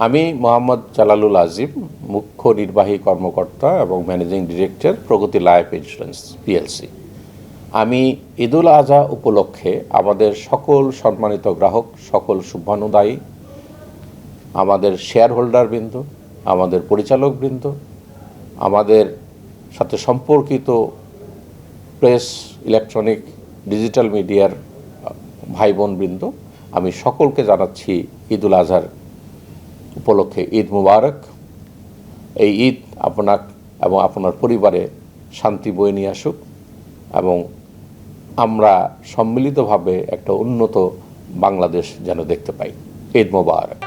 আমি মোহাম্মদ জালালুল আজিম, মুখ্য নির্বাহী কর্মকর্তা এবং ম্যানেজিং ডিরেক্টর প্রগতি লাইফ ইন্স্যুরেন্স পিএলসি। আমি ঈদুল আজহা উপলক্ষে আমাদের সকল সম্মানিত গ্রাহক, সকল শুভানুদায়ী, আমাদের শেয়ার হোল্ডারবৃন্দ, আমাদের পরিচালকবৃন্দ, আমাদের সাথে সম্পর্কিত প্রেস, ইলেকট্রনিক, ডিজিটাল মিডিয়ার ভাই বোনবৃন্দ, আমি সকলকে জানাচ্ছি ঈদুল আজহার উপলক্ষে ঈদ মুবারক। এই ঈদ আপনার এবং আপনার পরিবারে শান্তি বয়ে নিয়ে আসুক এবং আমরা সম্মিলিতভাবে একটা উন্নত বাংলাদেশ যেন দেখতে পাই। ঈদ মুবারক।